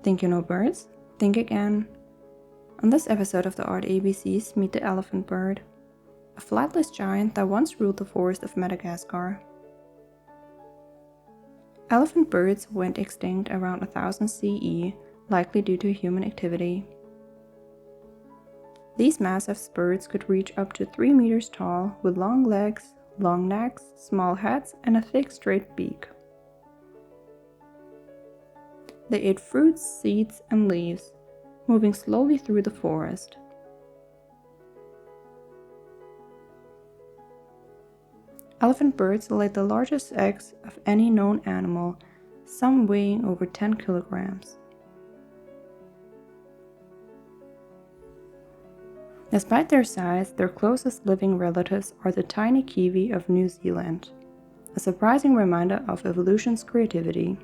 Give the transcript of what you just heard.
Think you know birds? Think again. On this episode of the Art ABCs, meet the elephant bird, a flightless giant that once ruled the forest of Madagascar. Elephant birds went extinct around 1000 CE, likely due to human activity. These massive birds could reach up to 3 meters tall, with long legs, long necks, small heads, and a thick, straight beak. They ate fruits, seeds, and leaves, moving slowly through the forest. Elephant birds laid the largest eggs of any known animal, some weighing over 10 kilograms. Despite their size, their closest living relatives are the tiny kiwi of New Zealand, a surprising reminder of evolution's creativity.